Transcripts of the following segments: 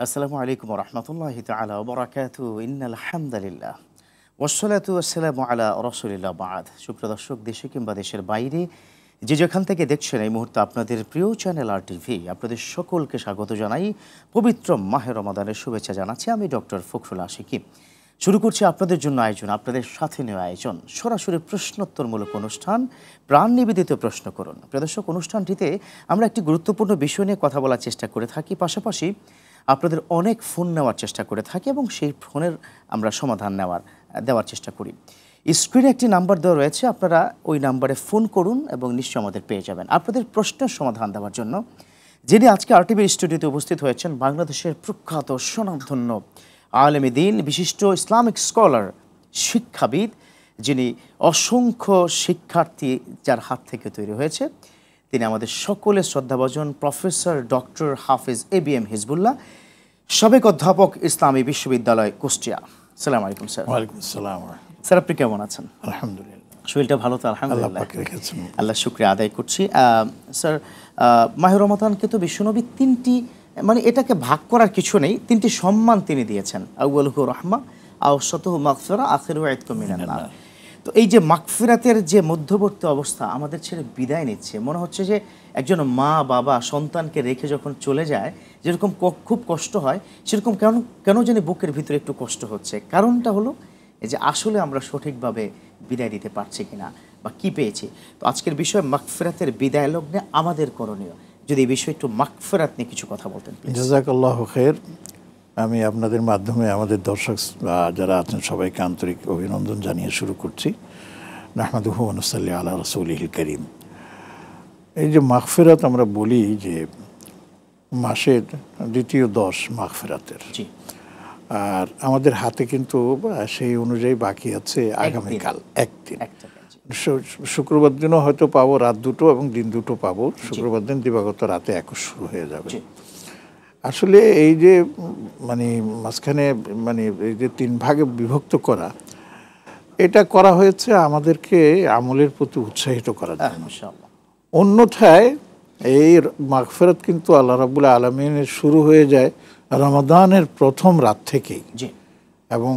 আসসালামু আলাইকুম ওয়া রাহমাতুল্লাহি তাআলা ওয়া বারাকাতুহু ইন্নাল হামদালিল্লাহ ওয়াসসালাতু ওয়াসসালামু আলা রাসূলিল্লাহ বা'দ। সুপ্রিয় দর্শক, দেশে কিংবা দেশের বাইরে যে যেখান থেকে দেখছেন এই মুহূর্তে আপনাদের প্রিয় চ্যানেল RTV আপনাদের সকলকে স্বাগত জানাই। পবিত্র মাহে রমাদানের শুভেচ্ছা জানাচ্ছি আমি ডক্টর ফখরুল আশিকি। শুরু করছি আপনাদের জন্য আয়োজন, আপনাদের সাথে নেওয়া আয়োজন সরাসরি প্রশ্নোত্তরমূলক অনুষ্ঠান প্রাণ নিবেদিত প্রশ্ন করুন। প্রিয় দর্শক, অনুষ্ঠানটিতে আমরা একটি গুরুত্বপূর্ণ বিষয় নিয়ে কথা বলার চেষ্টা করে থাকি, পাশাপাশি আপনাদের অনেক ফোন নেওয়ার চেষ্টা করে থাকি এবং সেই ফোনের আমরা সমাধান দেওয়ার চেষ্টা করি। স্ক্রিনে একটি নাম্বার দেওয়া রয়েছে, আপনারা ওই নাম্বারে ফোন করুন এবং নিশ্চয়ই আমাদের পেয়ে যাবেন। আপনাদের প্রশ্নের সমাধান দেওয়ার জন্য যিনি আজকে RTVর স্টুডিওতে উপস্থিত হয়েছেন, বাংলাদেশের প্রখ্যাত স্বনামধন্য আলেম দ্বীন, বিশিষ্ট ইসলামিক স্কলার, শিক্ষাবিদ, যিনি অসংখ্য শিক্ষার্থী যার হাত থেকে তৈরি হয়েছে, তিনি আমাদের সকলের শ্রদ্ধাভাজন প্রফেসর ডক্টর হাফিজ ABM হিজবুল্লাহ, সাবেক অধ্যাপক ইসলামী বিশ্ববিদ্যালয় কুষ্টিয়া। আসসালামু আলাইকুম স্যার। ওয়ালাইকুম আসসালাম। স্যার, আপনি কেমন আছেন? আলহামদুলিল্লাহ, শরীরটা ভালো তো? আলহামদুলিল্লাহ, আল্লাহ শুকরিয়া আদায় করছি। স্যার, মাহে রমাদানকে তো বিশ্বনবী তিনটি, মানে এটাকে ভাগ করার কিছু নেই, তিনটি সম্মান তিনি দিয়েছেন। আউয়ালুহু রাহমা, আওসাতুহু মাগফিরা, আখিরুহু ইতকুম মিনান নার। তো এই যে মাগফিরাতের যে মধ্যবর্তী অবস্থা আমাদের ছেড়ে বিদায় নিচ্ছে, মনে হচ্ছে যে একজন মা বাবা সন্তানকে রেখে যখন চলে যায় যেরকম খুব কষ্ট হয়, সেরকম কেন জানি বুকের ভিতরে একটু কষ্ট হচ্ছে। কারণটা হলো এই যে আসলে আমরা সঠিকভাবে বিদায় দিতে পারছি কিনা বা কি পেয়েছি। তো আজকের বিষয় মাগফিরাতের বিদায় লগ্নে আমাদের করণীয়, যদি এই বিষয়ে একটু মাগফিরাত নিয়ে কিছু কথা বলতেন। জাযাকাল্লাহু খাইর। আমি আপনাদের মাধ্যমে আমাদের দর্শক যারা আছেন সবাইকে আন্তরিক অভিনন্দন জানিয়ে শুরু করছি। নাহমাদুহু ওয়া নুসাল্লি আলা রাসূলিল কারীম। এই যে মাগফিরাত আমরা বলি যে মাসের দ্বিতীয় 10 মাগফিরাতের, আর আমাদের হাতে কিন্তু সেই অনুযায়ী বাকি আছে আগামীকাল একদিন। শুক্রবার দিনও হয়তো পাবো রাত 2টো এবং দিন 2টো পাবো। শুক্রবার দিন দিবাগত রাতে 21 শুরু হয়ে যাবে। আসলে এই যে মাঝখানে এই যে 3 ভাগে বিভক্ত করা, এটা করা হয়েছে আমাদেরকে আমলের প্রতি উৎসাহিত করার জন্য। অন্যথায় এই মাগফিরাত কিন্তু আল্লাহ রাব্বুল আলামিনের শুরু হয়ে যায় রমাদানের প্রথম রাত থেকেই। এবং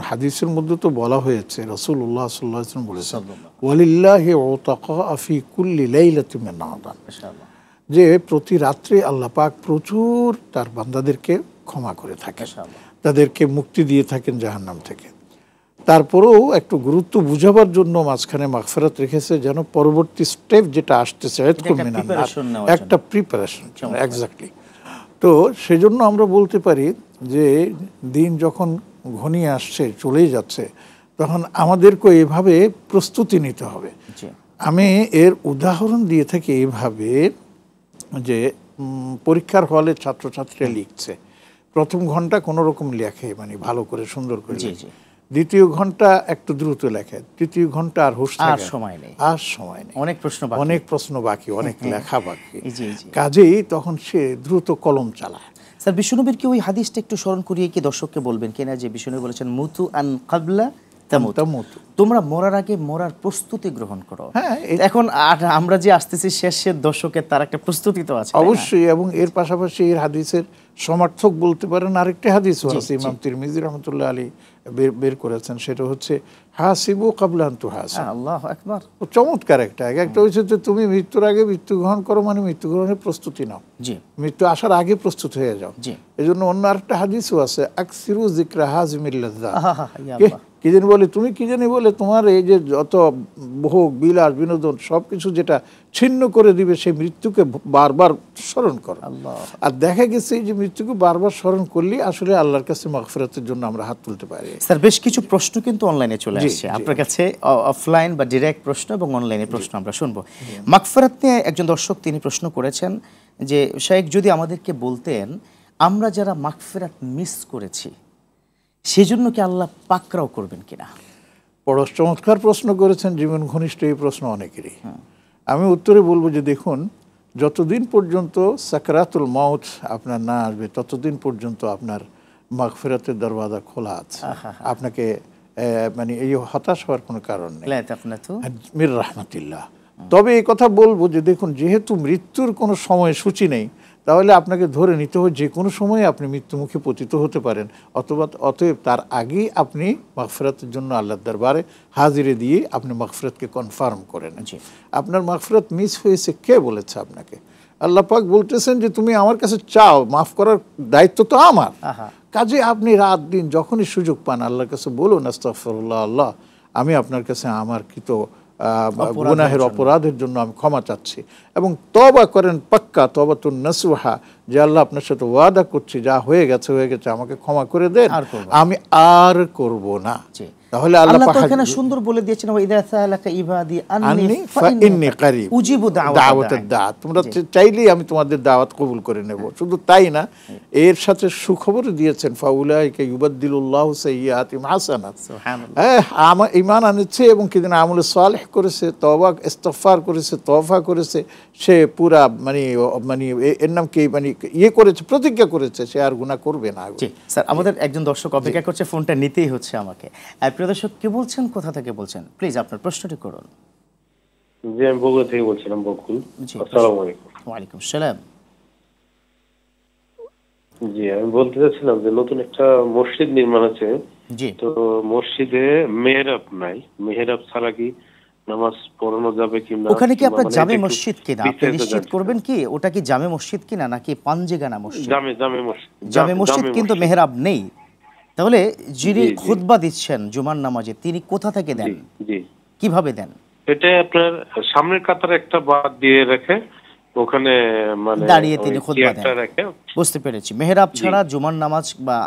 হাদিসের মধ্যে তো বলা হয়েছে, রাসূলুল্লাহ সাল্লাল্লাহু আলাইহি ওয়াসাল্লাম বলেছেন, ওয়ালিল্লাহি উতাকা ফি কুল্লি লাইলাতিন মিন রমাদান, যে প্রতি রাত্রে আল্লাহ পাক প্রচুর তার বান্দাদেরকে ক্ষমা করে থাকেন, তাদেরকে মুক্তি দিয়ে থাকেন জাহান্নাম থেকে। তারপরেও একটু গুরুত্ব বুঝাবার জন্য মাঝখানে মাগফিরাত রেখেছে, যেন পরবর্তী স্টেপ যেটা আসতেছে একটা প্রিপারেশন। এক্স্যাক্টলি। তো সেজন্য আমরা বলতে পারি যে দিন যখন ঘনিয়ে আসছে, চলেই যাচ্ছে, তখন আমাদেরকে এভাবে প্রস্তুতি নিতে হবে। আমি এর উদাহরণ দিয়ে থাকি এইভাবে যে পরীক্ষার হলে ছাত্রছাত্রীরা লিখছে, প্রথম ঘন্টা কোনো রকম লেখে, ভালো করে সুন্দর করে, দ্বিতীয় ঘন্টা একটু দ্রুত লেখে, তৃতীয় ঘন্টা আর হুঁশ থাকে, আর সময় নেই, অনেক প্রশ্ন বাকি, অনেক লেখা বাকি, কাজেই তখন সে দ্রুত কলম চালায়। স্যার, বিশ্বনবীর কি ওই হাদিসটা একটু স্মরণ করিয়ে কি দর্শককে বলবেন কিনা, যে বিশ্বনবী বলেছেন মুতু আন ক্বাবলা তামুতু, তোমরা মরার আগে মরার প্রস্তুতি গ্রহণ করো। এখন আমরা যে আসতেছি শেষের দশকে, তার একটা প্রস্তুতি তো আছে অবশ্যই। এবং এর পাশাপাশি এর হাদিসের সমর্থক বলতে পারেন আরেকটি হাদিস আছে, ইমাম তিরমিজি রাহমাতুল্লাহ আলাইহি বের করেছেন, সেটা হচ্ছে হাসিবু ক্বাবলা আন তুহাসাবু। আল্লাহু আকবার। চমৎকার একটা হচ্ছে যে তুমি মৃত্যুর আগে মৃত্যু গ্রহণ করো, মৃত্যুগ্রহণের প্রস্তুতি নাও, মৃত্যু আসার আগে প্রস্তুত হয়ে যাও। এজন্য অন্য আরেকটা হাদিসও আছে, আকসিরু যিকরা হাজিমিল লাযযাত। কি জানি বলে, তুমি কি জানি বলে, তোমার এই যে যত ভোগ বিলাস বিনোদন সবকিছু যেটা ছিন্ন করে দিবে, সেই মৃত্যুকে বারবার স্মরণ করো। আর দেখা গেছে যে মৃত্যুকে বারবার স্মরণ করলে আসলে আল্লাহর কাছে মাগফিরাতের জন্য আমরা হাত তুলতে পারি। স্যার, বেশ কিছু প্রশ্ন কিন্তু অনলাইনে চলে আসছে আপনার কাছে, অফলাইন বা ডিরেক্ট প্রশ্ন এবং অনলাইনে প্রশ্ন আমরা শুনবো। মাগফিরাত নিয়ে একজন দর্শক তিনি প্রশ্ন করেছেন যে, শাইখ যদি আমাদেরকে বলতেন আমরা যারা মাগফিরাত মিস করেছি সেজন্য কি আল্লাহ পাকড়াও করবেন কিনা? বড় চমৎকার প্রশ্ন করেছেন, জীবন ঘনিষ্ঠ এই প্রশ্ন অনেকেরই। আমি উত্তরে বলবো যে দেখুন, যতদিন পর্যন্ত সাকরাতুল মাউত আপনার না আসবে ততদিন পর্যন্ত আপনার মাগফিরাতের দরওয়াজা খোলা আছে। আপনাকে এই হতাশ হওয়ার কোনো কারণ নেই, মির রাহমাতিল্লাহ। তবে এই কথা বলবো যে দেখুন, যেহেতু মৃত্যুর কোনো সময়সূচি নেই, তাহলে আপনাকে ধরে নিতে হবে যে কোনো সময় আপনি মৃত্যুমুখে পতিত হতে পারেন, অথবা অতএব তার আগেই আপনি মাগফিরাতের জন্য আল্লাহর দরবারে হাজিরে দিয়ে আপনি মাগফিরাতকে কনফার্ম করেন। আপনার মাগফিরাত মিস হয়েছে কে বলেছে আপনাকে? আল্লাহ পাক বলতেছেন যে তুমি আমার কাছে চাও, মাফ করার দায়িত্ব তো আমার। কাজে আপনি রাত দিন যখনই সুযোগ পান আল্লাহর কাছে বলুন, আস্তাগফিরুল্লাহ, আল্লাহ আমি আপনার কাছে আমার কৃত গুনাহের অপরাধের জন্য আমি ক্ষমা চাচ্ছি, এবং তওবা করেন পাক্কা তওবাতুন নাসুহা, যে আল্লাহ আপনার সাথে ওয়াদা করছি যা হয়ে গেছে হয়ে গেছে, আমাকে ক্ষমা করে দেন, আমি আর করব না। তাহলে আল্লাহ পাক এখানে সুন্দর বলে দিয়েছেন, ওয়া ইযা সালাকা ইবাদি আন্নী ফাইন্নী কারীব উজিবু দাওয়াতাদ দাআ, তোমরা চাইলেই আমি তোমাদের দাওয়াত কবুল করে নেব। শুধু তাই না, এর সাথে সুখবর দিয়েছেন, ফাউলাইকা ইউবাদদিলুল্লাহু সাইয়্যাতিহিম হাসানাত। সুবহানাল্লাহ, ঈমান আনেছে এবং কিদিন আমল সালেহ করেছে, তওবা ইস্তিগফার করেছে, তওবা করেছে, সে পুরা মানে এর নাম কি মানে করেছে, প্রতিজ্ঞা করেছে সে আর গুনাহ করবে না। জি স্যার, আমাদের একজন দর্শক অপেক্ষা করছে, ফোনটা নিতেই হচ্ছে আমাকে। প্রিয় দর্শক, কে বলছেন, কোথা থেকে বলছেন, প্লিজ আপনার প্রশ্নটি করুন। জি, আমি বগুড়া থেকে বলছিলাম, বকুল। আসসালামু আলাইকুম। ওয়া আলাইকুম আসসালাম। জি, আমি বলতে চাচ্ছিলাম যে নতুন একটা মসজিদ নির্মাণ আছে, জি, তো মসজিদে মেহরাব নাই, মেহরাব ছাড়া কি নামাজ পড়ানো যাবে কিনা? ওখানে কি আপনার জামে মসজিদ কিনা আপনি নিশ্চিত করবেন কি ওটা কি জামে মসজিদ কিনা নাকি পাঞ্জেগানা মসজিদ? জামে মসজিদ, কিন্তু মেহরাব নেই। তাহলে যিনি খুতবা দিচ্ছেন জুমার নামাজে তিনি কোথা থেকে দেন? জি, কিভাবে দেন? এটা আপনার সামনের কাতারে একটা বাদ দিয়ে রেখে ওখানে মানে দাঁড়িয়ে তিনি খুতবা দেন। বুঝতে পেরেছি। মেহরাব ছাড়া জুমার নামাজ বা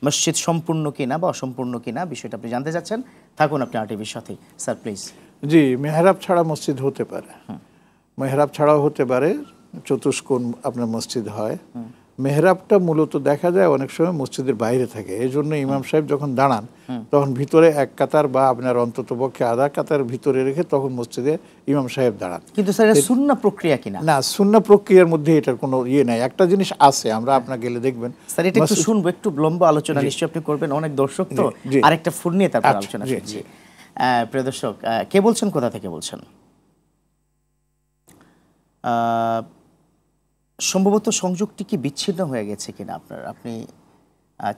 মসজিদ সম্পূর্ণ কিনা বা অসম্পূর্ণ কিনা বিষয়টা আপনি জানতে চাচ্ছেন, থাকুন আপনি আরটিভির সাথে। Sir please. জি, মেহরাব ছাড়া মসজিদ হতে পারে, মেহরাব ছাড়াও হতে পারে, চতুষ্কোণ আপনার মসজিদ হয়। মেহরাবটা মূলত দেখা যায় অনেক সময় মসজিদের বাইরে থাকে, এই জন্য ইমাম সাহেব যখন দাঁড়ান তখন ভিতরে এক কাতার বা আপনার অন্তত পক্ষে আধা কাতার ভিতরে রেখে তখন মসজিদে ইমাম সাহেব দাঁড়ান। কিন্তু স্যার এটা সুন্নাহ প্রক্রিয়া কিনা? না, সুন্নাহ প্রক্রিয়ার মধ্যে এটার কোনো নাই। একটা জিনিস আছে, আমরা আপনার গেলে দেখবেন। স্যার এটা একটু শুনবো, একটু লম্বা আলোচনা নিশ্চয়ই আপনি করবেন, অনেক দর্শক তো, আরেকটা ফোন নিয়ে তারপর আলোচনা করছি। প্রিয় দর্শক, কে বলছেন, কোথা থেকে বলছেন? সম্ভবত সংযোগটি কি বিচ্ছিন্ন হয়ে গেছে কিনা আপনার, আপনি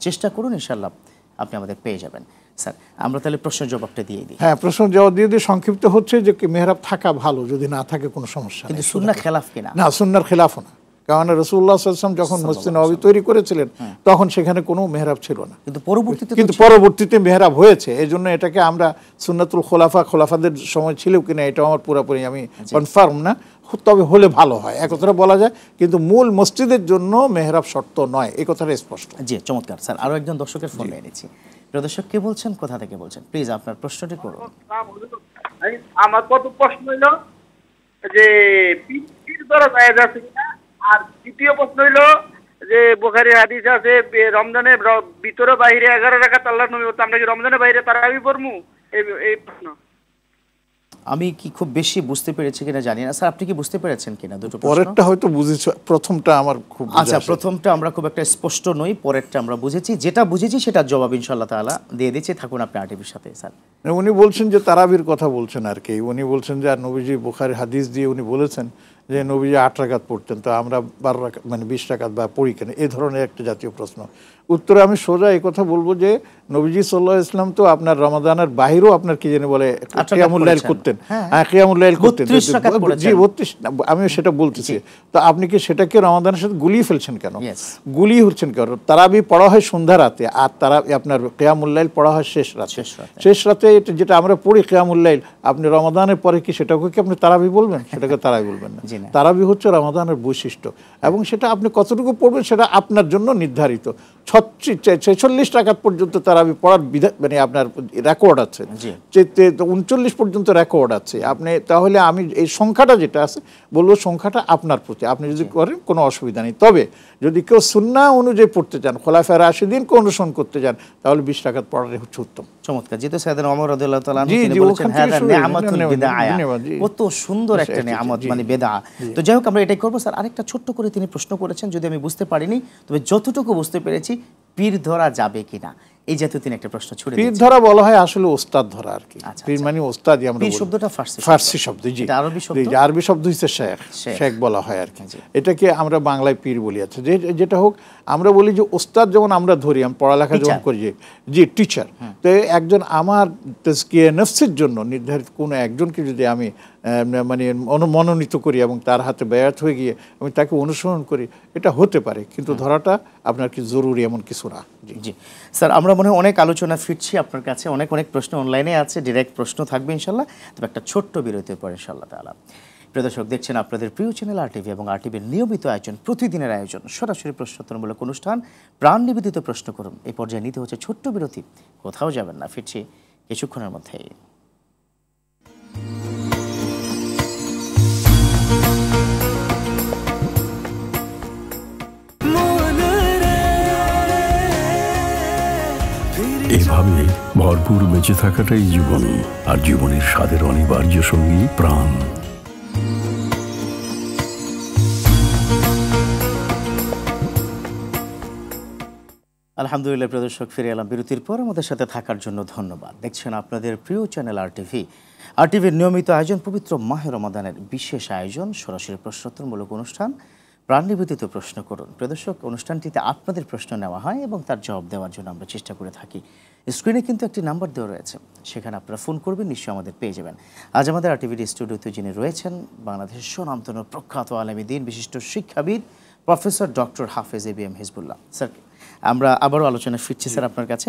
চেষ্টা করুন, ইনশাআল্লাহ আপনি আমাদের পেয়ে যাবেন। স্যার আমরা তাহলে প্রশ্নের জবাবটা দিয়ে দিই। হ্যাঁ, প্রশ্নের জবাব দিয়ে দিই। সংক্ষিপ্ত হচ্ছে যে মেহরাব থাকা ভালো, যদি না থাকে কোনো সমস্যা নেই। কিন্তু সুন্নাহ খেলাফ কিনা? না, সুন্নাহর খেলাফও না, কারণ রাসূলুল্লাহ সাল্লাল্লাহু আলাইহি ওয়াসাল্লাম যখন মসজিদ নববী তৈরি করেছিলেন তখন সেখানে কোনো মেহরাব ছিল না, কিন্তু পরবর্তীতে মেহরাব হয়েছে। এই জন্য এটাকে আমরা সুন্নাতুল খোলাফাদের সময় ছিল কিনা এটা আমার পুরোপুরি আমি কনফার্ম না, তবে হলে ভালো হয়, এক কথাটা বলা যায়। কিন্তু মূল মসজিদের জন্য মেহরাব শর্ত নয়, এই কথাটা স্পষ্ট। জি, চমৎকার। স্যার আরো একজন দর্শকের ফোন নিয়ে নিচ্ছি। দর্শক, কে বলছেন, কোথা থেকে বলছেন, প্লিজ আপনার প্রশ্নটি করুন। আমার কত প্রশ্ন হইল যে পীর ধরা জায়েজ আছে কিনা, আর দ্বিতীয় প্রশ্ন হইল যে বুখারীর হাদিস আছে রমজানের ভিতরে বাইরে 11 রাকাত আল্লাহর নবী বলতে, আমরা কি রমজানের বাইরে তারাবি পড়মু? এই প্রশ্ন আমি কি খুব বেশি বুঝতে পেরেছি কিনা জানি না। স্যার আপনি কি বুঝতে পেরেছেন কিনা? দুটো প্রশ্ন। পরেরটা হয়তো বুঝেছি, প্রথমটা আমার খুব আচ্ছা, প্রথমটা আমরা খুব একটা স্পষ্ট নই, পরেরটা আমরা বুঝেছি। যেটা বুঝেছি সেটা জবাব ইনশাআল্লাহ তাআলা দিয়ে দিচ্ছি, থাকুন আপনি আরটিভির সাথে। স্যার উনি বলছেন যে তারাবির কথা বলছেন আর কি, উনি বলছেন যে আর নবীজি বুখারীর হাদিস দিয়ে উনি বলেছেন যে নবীজি 8 রাকাত পড়তেন, তো আমরা 12 রাকাত মানে 20 রাকাত বা পড়ি কেন, এই ধরনের একটা জাতীয় প্রশ্ন। উত্তরে আমি সোজা এই কথা বলবো যে নবীজি সাল্লাল্লাহু আলাইহি ওয়াসাল্লাম তো আপনার রমাদানের বাইরেও আপনার কি জানি বলে কিয়ামুল লাইল করতেন। হ্যাঁ, কিয়ামুল লাইল করতেন। জি, 32, আমিও সেটা বলতেছি। তো আপনি কি সেটাকে রমাদানের সাথে গুলিয়ে ফেলছেন কেন? গুলিয়ে হচ্ছেন কেন? তারাবি পড়া হয় সন্ধ্যা রাতে, আর আপনার কিয়ামুল লাইল পড়া হয় শেষ রাতে। শেষ রাতে যেটা আমরা পড়ি কিয়ামুল লাইল, আপনি রমাদানের পরে কি সেটাকে কি আপনি তারাবি বলবেন? সেটাকে তারাবি বলবেন না। তারাবি হচ্ছে রমাদানের বৈশিষ্ট্য, এবং সেটা আপনি কতটুকু পড়বেন সেটা আপনার জন্য নির্ধারিত। 46 রাকাত পর্যন্ত তারাবি পড়ার মানে আপনার রেকর্ড আছে, 39 পর্যন্ত রেকর্ড আছে। আপনি তাহলে আমি এই সংখ্যাটা যেটা আছে বলবো সংখ্যাটা আপনার প্রতি, আপনি যদি করেন কোনো অসুবিধা নেই। তবে যদি কেউ সুন্নাহ অনুযায়ী পড়তে চান, খোলাফায়ে রাশিদিনকে অনুসরণ করতে চান, তাহলে 20 রাকাত পড়াটাই হচ্ছে উত্তম। চমৎকার। যেহেতু সাইয়েদনা ওমর রাদিয়াল্লাহু তাআলা তিনি বলেছেন হাদা নিয়ামাতুল বিদআয়া, কত সুন্দর একটা নিয়ামত মানে বিদআ। তো যাই হোক আমরা এটাই করব। স্যার আরেকটা ছোট্ট করে তিনি প্রশ্ন করেছেন, যদি আমি বুঝতে পারিনি তবে যতটুকু বুঝতে পেরেছি, পীর ধরা যাবে কিনা এই জাতীয় তিনি একটা প্রশ্ন ছুড়ে পীর দিয়েছেন। ধরা বলা হয় আসলে ওস্তাদ ধরা আর কি। আচ্ছা, পীর আচ্ছা। মানে ওস্তাদই আমরা পীর বলি। শব্দটা ফার্সি শব্দ, জি। এটা আরবি শব্দ? জি, আরবি শব্দ হচ্ছে শেখ, শেখ। শেখ বলা হয় আর কি। জি। এটাকে আমরা বাংলায় পীর বলি। আছে যেটা হোক, আমরা বলি যে ওস্তাদ যেমন আমরা ধরি, আমি পড়ালেখা যখন করি, জি টিচার। তো একজন আমার তাজকিয়া নফসের জন্য নির্ধারিত কোনো একজনকে যদি আমি মানে মনোনীত করি এবং তার হাতে বেয়াত হয়ে গিয়ে আমি তাকে অনুসরণ করি, এটা হতে পারে, কিন্তু ধরাটা আপনার কি জরুরি এমন কিছু না। জি জি স্যার, আমরা মনে হয় অনেক আলোচনা ফিরছি আপনার কাছে, অনেক অনেক প্রশ্ন অনলাইনে আছে, ডিরেক্ট প্রশ্ন থাকবে ইনশাল্লাহ। তবে একটা ছোট্ট বিরতির পর ইনশাআল্লাহ তাআলা। প্রিয় দর্শক, দেখছেন আপনাদের প্রিয় চ্যানেল RTV এবং RTVর নিয়মিত আয়োজন, প্রতিদিনের আয়োজন, সরাসরি প্রশ্নোত্তরমূলক অনুষ্ঠান প্রাণ নিবেদিত প্রশ্ন করুন। এই পর্যায়ে নিতে হচ্ছে ছোট্ট বিরতি, কোথাও যাবেন না, ফিরছি কিছুক্ষণের মধ্যেই। এভাবে ভরপুর বেঁচে থাকাটাই জীবন, আর জীবনের স্বাদের অনিবার্য সঙ্গী প্রাণ। আলহামদুলিল্লাহ প্রিয় দর্শক, ফিরে এলাম বিরতির পর। আমাদের সাথে থাকার জন্য ধন্যবাদ। দেখছেন আপনাদের প্রিয় চ্যানেল RTVর নিয়মিত আয়োজন, পবিত্র মাহে রমাদানের বিশেষ আয়োজন, সরাসরি প্রশ্নোত্তরমূলক অনুষ্ঠান প্রাণ নিবেদিত প্রশ্ন করুন। প্রিয় দর্শক, অনুষ্ঠানটিতে আপনাদের প্রশ্ন নেওয়া হয় এবং তার জবাব দেওয়ার জন্য আমরা চেষ্টা করে থাকি। স্ক্রিনে কিন্তু একটি নাম্বার দেওয়া রয়েছে, সেখানে আপনারা ফোন করবেন, নিশ্চয়ই আমাদের পেয়ে যাবেন। আজ আমাদের RTVর স্টুডিওতে যিনি রয়েছেন, বাংলাদেশের সুনামধন্য প্রখ্যাত আলেমী দ্বীন, বিশিষ্ট শিক্ষাবিদ প্রফেসর ডক্টর হাফেজ ABM হিজবুল্লাহ স্যার। আমরা আবারও আলোচনা ফিরছি স্যার আপনার কাছে।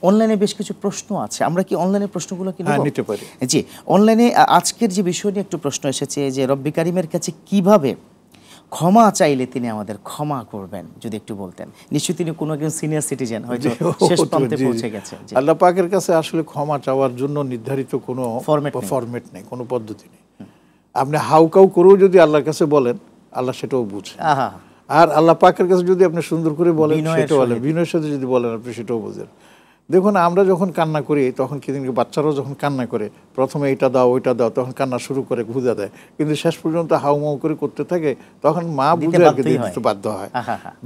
অনলাইনে বেশ কিছু প্রশ্ন আছে, আমরা কি অনলাইনের প্রশ্নগুলো কি নিতে পারি? জি, অনলাইনে আজকের যে বিষয় নিয়ে একটু প্রশ্ন এসেছে যে রব্বি কারিমের কাছে কিভাবে ক্ষমা চাইলে তিনি আমাদের ক্ষমা করবেন, যদি একটু বলতেন। নিশ্চয়ই তিনি কোনো একজন সিনিয়র সিটিজেন, হয়তো শেষ প্রান্তে পৌঁছে গেছে। আল্লাহ পাকের কাছে আসলে ক্ষমা চাওয়ার জন্য নির্ধারিত কোনো ফরম্যাট নেই, কোনো পদ্ধতি নেই। আপনি হাউকাউ করেও যদি আল্লাহর কাছে বলেন, আল্লাহ সেটাও বুঝে। আর আল্লাহ পাকের কাছে যদি আপনি সুন্দর করে বলেন, সেটাও বলেন, বিনয়ের সাথে যদি বলেন, আপনি সেটাও বোঝেন। দেখুন, আমরা যখন কান্না করি, তখন কিন্তু বাচ্চারাও যখন কান্না করে, প্রথমে এটা দাও ওইটা দাও, তখন কান্না শুরু করে, খুঁজা দেয়, কিন্তু শেষ পর্যন্ত হাউমাউ করে করতে থাকে, তখন মা বুঝে আর কি দিতে বাধ্য হয়।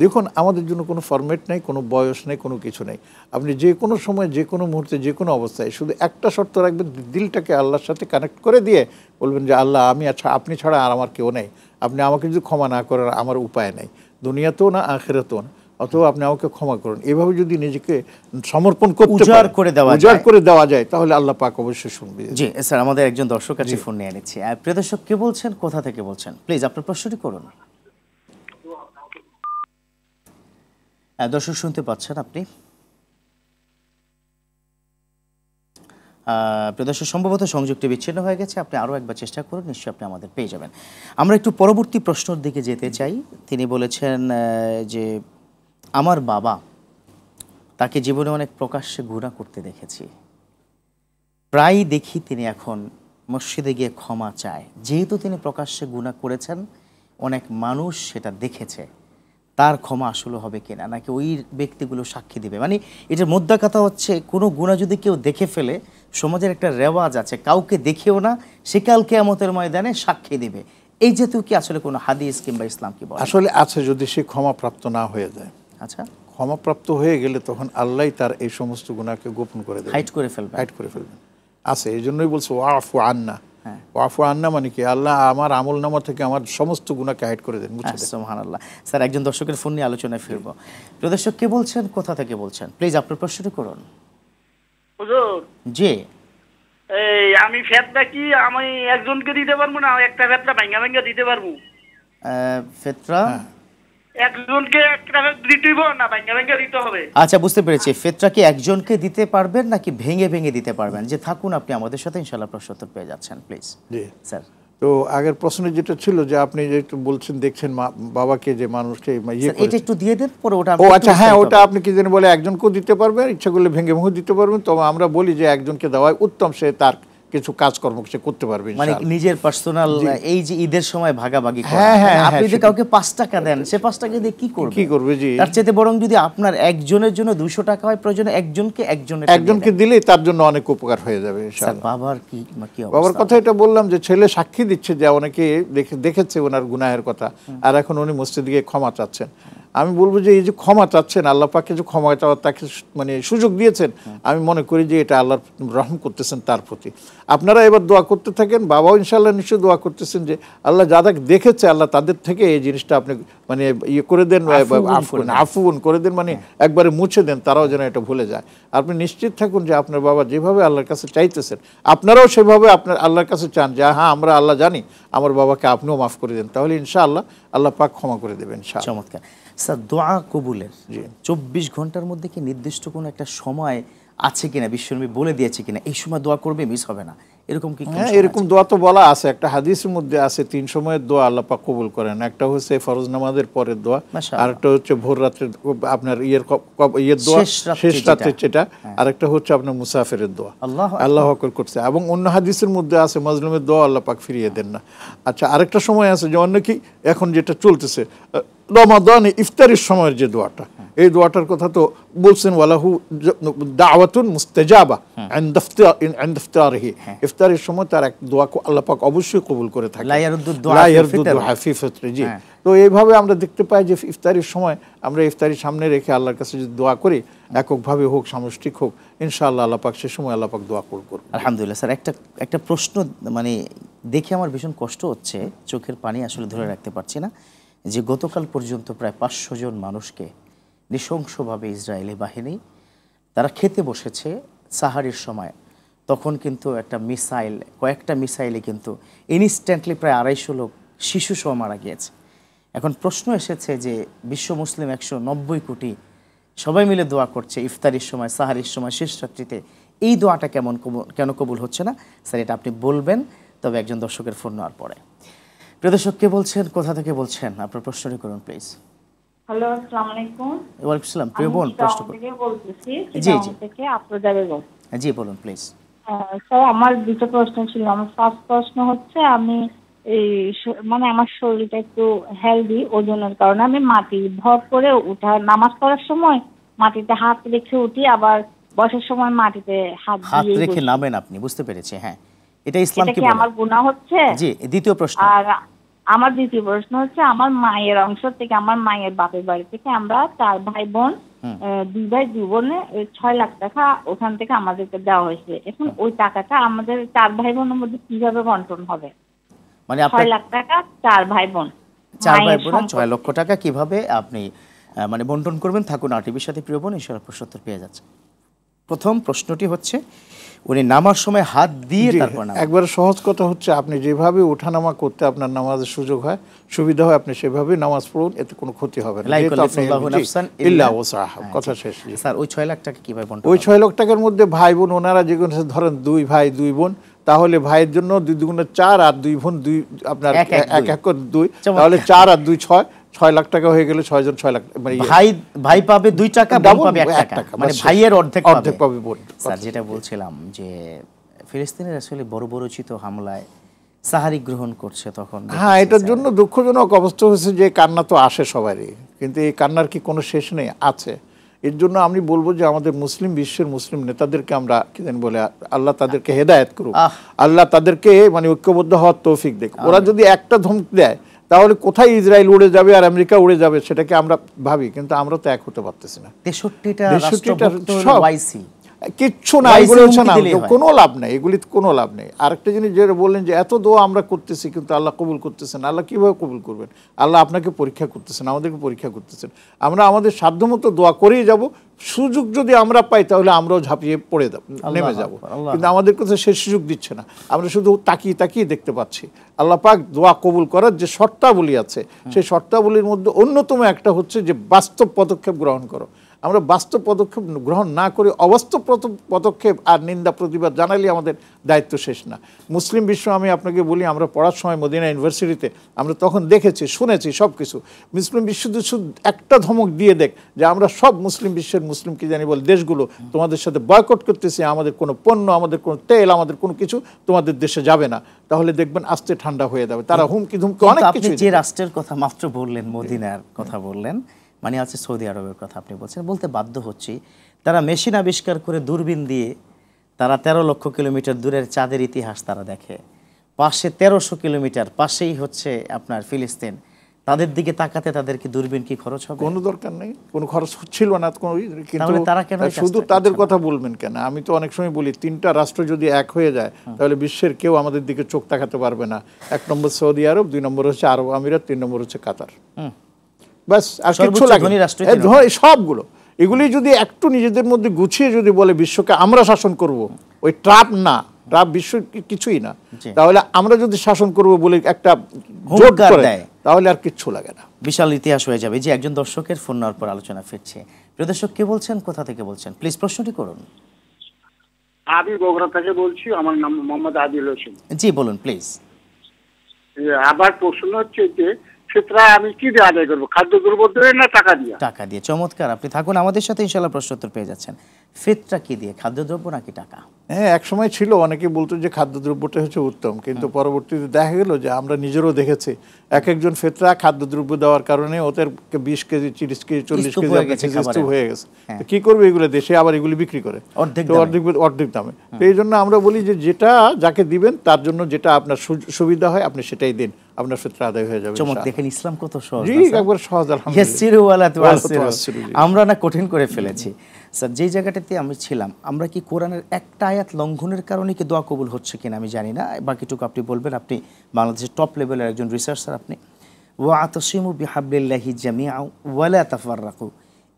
দেখুন, আমাদের জন্য কোনো ফরম্যাট নেই, কোনো বয়স নেই, কোনো কিছু নেই। আপনি যে কোনো সময়, যে কোনো মুহূর্তে, যে কোনো অবস্থায় শুধু একটা শর্ত রাখবেন, দিলটাকে আল্লাহর সাথে কানেক্ট করে দিয়ে বলবেন যে আল্লাহ, আমি আচ্ছা, আপনি ছাড়া আর আমার কেউ নেই, আপনি আমাকে যদি ক্ষমা না করেন আমার উপায় নেই, দুনিয়াতেও না আখিরাতেও না, অথবা আপনি আমাকে ক্ষমা করুন। এভাবে যদি নিজেকে সমর্পণ করতে উজাড় করে দেওয়া যায়, তাহলে আল্লাহ পাক অবশ্যই শুনবে। জি স্যার, আমাদের একজন দর্শক আছে, ফোন নিয়ে নিচ্ছি। প্রিয় দর্শক, কে বলছেন, কোথা থেকে বলছেন? প্লিজ আপনার প্রশ্নটি করুন। দর্শক শুনতে পাচ্ছেন আপনি? প্রিয় দর্শক, সম্ভবত সংযোগটি বিচ্ছিন্ন হয়ে গেছে, আপনি আরও একবার চেষ্টা করুন, নিশ্চয়ই আপনি আমাদের পেয়ে যাবেন। আমরা একটু পরবর্তী প্রশ্নের দিকে যেতে চাই। তিনি বলেছেন যে আমার বাবা, তাকে জীবনে অনেক প্রকাশ্যে গুনাহ করতে দেখেছি, প্রায়ই দেখি তিনি এখন মসজিদে গিয়ে ক্ষমা চায়। যেহেতু তিনি প্রকাশ্যে গুনাহ করেছেন, অনেক মানুষ সেটা দেখেছে, তার ক্ষমা আসলে হবে কিনা, নাকি ওই ব্যক্তিগুলো সাক্ষী দিবে? মানে এটার মোদ্দা কথা হচ্ছে, কোনো গুনাহ যদি কেউ দেখে ফেলে, সমাজের একটা রেওয়াজ আছে, কাউকে দেখেও না, সে কাল কিয়ামতের ময়দানে সাক্ষী দিবে। এই যেহেতু কি আসলে কোনো হাদিস কিংবা ইসলাম কি বলে? আসলে আছে, যদি সে ক্ষমাপ্রাপ্ত না হয়ে যায়। আচ্ছা, ক্ষমাপ্রাপ্ত হয়ে গেলে তখন আল্লাহ তার এই সমস্ত গুনাহকে গোপন করে দেবে, হাইড করে ফেলবেন। আছে, এই জন্যই বলছে ওয়াফু আন্না। ওয়াফু আন্না মানে কি, আল্লাহ আমার আমল নামা থেকে আমার সমস্ত গুনাহকে হাইড করে দেন, মুছে দেন। সুবহানাল্লাহ। স্যার, একজন দর্শকের ফোন নিয়ে আলোচনায় ফিরবো। প্রিয় দর্শক, কে বলছেন, কোথা থেকে বলছেন? প্লিজ আপনার প্রশ্নটি করুন। হুজুর, জি, এই আমি ফেতরা কি আমি একজনকে দিতে পারবো না, একটা ফেতরা ভাঙ্গা দিতে পারবো? ফেতরা একজনকে একটা দিতেই না, ভাঙ্গা দিতে হবে? আচ্ছা, বুঝতে পেরেছি। ফেতরা কি একজনকে দিতে পারবেন নাকি ভেঙে ভেঙে দিতে পারবেন? যে থাকুন, আপনি আমাদের সাথে ইনশাআল্লাহ প্রশ্নোত্তর পেয়ে যাচ্ছেন, প্লিজ। G sir. তো আগের প্রশ্নে যেটা ছিল যে আপনি যে একটু বলছেন, দেখছেন বাবাকে যে মানুষকে এটা একটু দিয়ে দেন, পরে ওটা। ও আচ্ছা, হ্যাঁ, ওটা আপনি কি জানেন বলে একজনকেও দিতে পারবেন, ইচ্ছা করলে ভেঙে ভেঙে দিতে পারবেন। তবে আমরা বলি যে একজনকে দেওয়াই উত্তম, সে তার কিছু কাজকর্ম সে করতে পারবে, মানে নিজের পার্সোনাল। এই যে ঈদের সময় ভাগাভাগি করা, হ্যাঁ, আপনি যদি কাউকে 5 টাকা দেন, সে 5 টাকা দিয়ে কি করবে? জি, তার চাইতে বরং যদি আপনার একজনের জন্য 200 টাকা হয়, প্রয়োজনে একজনকে দিলেই তার জন্য অনেক উপকার হয়ে যাবে ইনশাআল্লাহ। বাবার কি অবস্থা? বাবার কথা এটা বললাম যে ছেলে সাক্ষী দিচ্ছে যে অনেকে দেখেছে ওনার গুনাহের কথা, আর এখন উনি মসজিদে গিয়ে ক্ষমা চাচ্ছেন। আমি বলবো যে এই যে ক্ষমা চাচ্ছেন, আল্লাহ পাককে যে ক্ষমা চাওয়ার তাকে মানে সুযোগ দিয়েছেন, আমি মনে করি যে এটা আল্লাহর রহম করতেছেন তার প্রতি। আপনারা এবার দোয়া করতে থাকেন, বাবাও ইনশাআল্লাহ নিশ্চয়ই দোয়া করতেছেন যে আল্লাহ যারা দেখেছে আল্লাহ তাদের থেকে এই জিনিসটা আপনি মানে ইয়ে করে দেন, আফুন করে দেন, মানে একবারে মুছে দেন, তারাও যেন এটা ভুলে যায়। আপনি নিশ্চিত থাকুন যে আপনার বাবা যেভাবে আল্লাহর কাছে চাইতেছেন আপনারাও সেভাবে আপনার আল্লাহর কাছে চান যে হ্যাঁ আমরা আল্লাহ জানি আমার বাবাকে আপনিও মাফ করে দেন, তাহলে ইনশাআল্লাহ আল্লাহ পাক ক্ষমা করে দেবেন ইনশাআল্লাহ। চমৎকার স্যার। দোয়া কবুলের 24 ঘন্টার মধ্যে কি নির্দিষ্ট কোনো একটা সময় আছে কিনা, বিশ্বনবী বলে দিয়েছে কিনা এই সময় দোয়া করবে মিস হবে না, এরকম কি? হ্যাঁ, এরকম দোয়া তো বলা আছে, একটা হাদিসের মধ্যে আছে 3 সময়ের দোয়া আল্লাহ পাক কবুল করেন। একটা হচ্ছে ফরজ নামাজের পরের দোয়া, আরেকটা হচ্ছে ভোর রাত্রে আপনার ইয়ের দোয়া শেষ রাত্রে যেটা, আরেকটা হচ্ছে আপনার মুসাফিরের দোয়া আল্লাহ আকবার করছে। এবং অন্য হাদিসের মধ্যে আছে মাজলুমের দোয়া আল্লাহ পাক ফিরিয়ে দেন না। আচ্ছা, আরেকটা সময় আছে যেমন নাকি এখন যেটা চলতেছে রমাদানে ইফতারের সময়ের যে দোয়াটা, এই দোয়াটার কথা তো বলছেন ওয়ালাহু দাওয়াতুন মুস্তাজাবা ইনদা ইফতারিহি, ইফতারের সময় তার এক দোয়া আল্লাহ পাক অবশ্যই কবুল করে থাকে, লা ইয়ারুদ্দু দুআ ফি ফিতরি। জি, তো এইভাবে আমরা দেখতে পাই যে ইফতারের সময় আমরা ইফতারি সামনে রেখে আল্লাহর কাছে যদি দোয়া করি, এককভাবে হোক সামষ্টিক হোক, ইনশাআল্লাহ আল্লাহ পাক সে সময় আল্লাহ পাক দোয়া কবুল করবেন। আলহামদুলিল্লাহ। স্যার একটা প্রশ্ন মানে দেখে আমার ভীষণ কষ্ট হচ্ছে, চোখের পানি আসলে ধরে রাখতে পারছি না, যে গতকাল পর্যন্ত প্রায় 500 জন মানুষকে নৃশংসভাবে ইসরায়েলি বাহিনী তারা খেতে বসেছে সাহারির সময়, তখন কিন্তু একটা মিসাইল, কয়েকটা মিসাইলে কিন্তু ইনস্ট্যান্টলি প্রায় 250 লোক শিশু সহ মারা গিয়েছে। এখন প্রশ্ন এসেছে যে বিশ্ব মুসলিম 190 কোটি সবাই মিলে দোয়া করছে ইফতারির সময়, সাহারির সময়, শেষ রাত্রিতে, এই দোয়াটা কেন কবুল হচ্ছে না? স্যার এটা আপনি বলবেন, তবে একজন দর্শকের ফোন নেওয়ার পরে। প্রিয় দর্শক, কে বলছেন, কোথা থেকে বলছেন, আপনার প্রশ্নটি করুন প্লিজ। হ্যালো, আসসালামু আলাইকুম। ওয়ালাইকুম আসসালাম। প্রিয় বোন, প্রশ্ন করুন। জি জি থেকে আফরোজা বেগম। জি বলুন প্লিজ। স্যার, আমার দুটো প্রশ্ন ছিল। আমার ফার্স্ট প্রশ্ন হচ্ছে, আমি এই মানে আমার শরীরটা একটু হেলদি, ওজনের কারণে আমি মাটি ভর করে নামাজ পড়ার সময় মাটিতে হাত রেখে উঠি, আবার বসার সময় মাটিতে হাত রেখে নামেন আপনি, বুঝতে পেরেছি। হ্যাঁ, এটা ইসলাম কি বলে? আমার গুনাহ হচ্ছে? জি, দ্বিতীয় প্রশ্ন। আর আমার দ্বিতীয় প্রশ্ন হচ্ছে, আমার মায়ের অংশ থেকে, আমার মায়ের বাপের বাড়ি থেকে আমরা 4 ভাই বোন, 2 ভাই 2 বোনে 6 লাখ টাকা ওখান থেকে আমাদেরকে দেওয়া হয়েছে। এখন ওই টাকাটা আমাদের 4 ভাই বোনের মধ্যে কিভাবে বন্টন হবে? মানে 6 লাখ টাকা 4 ভাই বোন, 4 ভাই বোন 6 লক্ষ টাকা কিভাবে আপনি মানে বন্টন করবেন? থাকুন আরটিভির সাথে প্রিয় বোন, ইনশাআল্লাহ প্রশ্নোত্তর পেয়ে যাচ্ছে। প্রথম প্রশ্নটি হচ্ছে, উনি নামার সময় হাত দিয়ে তারপর নামাজ। একবার সহজ কথা হচ্ছে, আপনি যেভাবে ওঠানামা করতে আপনার নামাজের সুযোগ হয়, সুবিধা হয়, আপনি সেভাবে নামাজ পড়ুন, এতে কোনো ক্ষতি হবে না। কথা শেষ। স্যার, ওই 6 লাখ টাকা কিভাবে বন্টন? ওই 6 লাখ টাকার মধ্যে ভাই বোন ওনারা যেগুলো ধরেন 2 ভাই 2 বোন, তাহলে ভাইয়ের জন্য 2 দুগুণে 4 আর 2 বোন 2, আপনার 1 তাহলে 4 আর 2 6 লাখ টাকা হয়ে গেলে 6 জন 6 লাখ, মানে ভাই পাবে 2 টাকা, বোন পাবে 1 টাকা, মানে ভাইয়ের অর্ধেক পাবে বোন। স্যার, যেটা বলছিলাম যে ফিলিস্তিনের আসলে বর্বরোচিত হামলায় সাহারি গ্রহণ করছে, তখন হ্যাঁ, এটার জন্য দুঃখজনক অবস্থা হয়েছে যে কান্না তো আসে সবারই, কিন্তু এই কান্নার কি কোনো শেষ নেই? আছে। এর জন্য আমি বলবো যে আমাদের মুসলিম বিশ্বের মুসলিম নেতাদেরকে আমরা কি জানি বলে, আল্লাহ তাদেরকে হেদায়েত করুক, আল্লাহ তাদেরকে মানে ঐক্যবদ্ধ হওয়ার তৌফিক দেখ। ওরা যদি একটা ধমক দেয় তাহলে কোথায় ইসরায়েল উড়ে যাবে আর আমেরিকা উড়ে যাবে সেটাকে আমরা ভাবি, কিন্তু আমরা তো এক হতে পারতেছি না। 63টা কিচ্ছু না, এগুলো হচ্ছে না, কোনো লাভ নেই, এগুলিতে কোনো লাভ নেই। আরেকটা জিনিস যেটা বললেন যে এত দোয়া আমরা করতেছি কিন্তু আল্লাহ কবুল করতেছেন, আল্লাহ কিভাবে কবুল করবেন? আল্লাহ আপনাকে পরীক্ষা করতেছেন, আমাদেরকে পরীক্ষা করতেছেন। আমরা আমাদের সাধ্যমতো দোয়া করেই যাব, সুযোগ যদি আমরা পাই তাহলে আমরাও ঝাঁপিয়ে পড়ে নেমে যাব, কিন্তু আমাদের কাছে সেই সুযোগ দিচ্ছে না। আমরা শুধু তাকিয়ে তাকিয়ে দেখতে পাচ্ছি। আল্লাহ পাক দোয়া কবুল করার যে শর্তাবলী আছে, সেই শর্তাবলীর মধ্যে অন্যতম একটা হচ্ছে যে বাস্তব পদক্ষেপ গ্রহণ করো। আমরা বাস্তব পদক্ষেপ গ্রহণ না করে অবাস্তব পদক্ষেপ আর নিন্দা প্রতিবাদ জানালে আমাদের দায়িত্ব শেষ না। মুসলিম বিশ্ব, আমি আপনাকে বলি, আমরা পড়ার সময় মদিনা ইউনিভার্সিটিতে আমরা তখন দেখেছি, শুনেছি সব কিছু। মুসলিম বিশ্ব শুধু একটা ধমক দিয়ে দেখ যে আমরা সব মুসলিম বিশ্বের মুসলিম কি জানি বল দেশগুলো তোমাদের সাথে বয়কট করতেছি, আমাদের কোনো পণ্য, আমাদের কোনো তেল, আমাদের কোনো কিছু তোমাদের দেশে যাবে না, তাহলে দেখবেন আস্তে ঠান্ডা হয়ে যাবে। তারা হুমকি ধুমকি অনেক কিছু। যে রাষ্ট্রের কথা মাত্র বললেন, মদিনার কথা বললেন, মানে আছে সৌদি আরবের কথা আপনি বলছেন, বলতে বাধ্য হচ্ছি। তারা মেশিন আবিষ্কার করে দূরবীন দিয়ে তারা 13 লক্ষ কিলোমিটার দূরের চাঁদের ইতিহাস তারা দেখে। পাশে 1300 কিলোমিটার পাশেই হচ্ছে আপনার ফিলিস্তিন, তাদের দিকে তাকাতে তাদেরকে দূরবীন কি খরচ হবে? কোনো দরকার নেই, কোনো খরচ ছিল না কোনো, কিন্তু তাহলে তারা কেন এই শুধু কাজটা তাদের করছে না? কথা বলবেন কেন? আমি তো অনেক সময় বলি 3টা রাষ্ট্র যদি এক হয়ে যায় তাহলে বিশ্বের কেউ আমাদের দিকে চোখ তাকাতে পারবে না। 1 নম্বর সৌদি আরব, 2 নম্বর হচ্ছে আরব আমিরাত, 3 নম্বর হচ্ছে কাতার। বাস, আর কিছু সর্বোচ্চ লাগে ধনী না। রাষ্ট্র এই ধর সবগুলো এগুলি যদি একটু নিজেদের মধ্যে গুছিয়ে যদি বলে বিশ্বকে আমরা শাসন করব, ওই ট্রাপ না, ট্রাপ বিশ্ব কিছুই না, জি। তাহলে আমরা যদি শাসন করব বলে একটা জোট হুঙ্কার করে দেয়, তাহলে আর কিচ্ছু লাগে না। বিশাল ইতিহাস হয়ে যাবে। যে একজন দর্শকের ফোন নেওয়ার পর আলোচনা ফিরছে। প্রিয় দর্শক, কে বলছেন, কোথা থেকে বলছেন, প্লিজ প্রশ্নটি করুন। আমি বগুড়া থেকে বলছি, আমার নাম মোহাম্মদ আদিল হোসেন। জি বলুন প্লিজ। আবার প্রশ্ন হচ্ছে যে ফিতরা আমি কি দিয়ে আদায় করবো, খাদ্যদ্রব্য দিয়ে না টাকা দিয়ে? টাকা দিয়ে। চমৎকার, আপনি থাকুন আমাদের সাথে, ইনশাআল্লাহ প্রশ্ন উত্তর পেয়ে যাচ্ছেন। ফিতরা কি দিয়ে, খাদ্যদ্রব্য নাকি টাকা? হ্যাঁ, এক সময় ছিল অনেকে বলতো যে খাদ্যদ্রব্যটা হচ্ছে উত্তম, কিন্তু পরবর্তীতে দেখা গেল যে আমরা নিজেরও দেখেছি এক একজন ফেতরা খাদ্যদ্রব্য দেওয়ার কারণে ওদের 20 কেজি 30 কেজি 40 স্তূপ কেজি হয়ে গেছে স্তূপ হয়ে গেছে। হ্যাঁ। তো কি করবে এগুলো, দেশে আবার এগুলি বিক্রি করে অর্ধেক তো অর্ধেক দামে। তো এই জন্য আমরা বলি যে যেটা যাকে দিবেন তার জন্য যেটা আপনার সুবিধা হয় আপনি সেটাই দিন, আপনার ফিতরা আদায় হয়ে যাবে। চমৎকার, দেখেন ইসলাম কত সহজ। জি, একবার সহজ, ইয়াসসিরু ওয়ালা তুআসসিরু। তুআসসিরু। আমরা না কঠিন করে ফেলেছি। স্যার, যেই জায়গাটাতে আমি ছিলাম, আমরা কি কোরআনের একটা আয়াত লঙ্ঘনের কারণে কি দোয়া কবুল হচ্ছে কিনা আমি জানি না, বাকিটুকু আপনি বলবেন। আপনি বাংলাদেশের টপ লেভেলের একজন রিসার্চার, আপনি ওয়াতাসিমু বিহাবলিল্লাহি জামিআ ওয়ালা তাফাররাকু,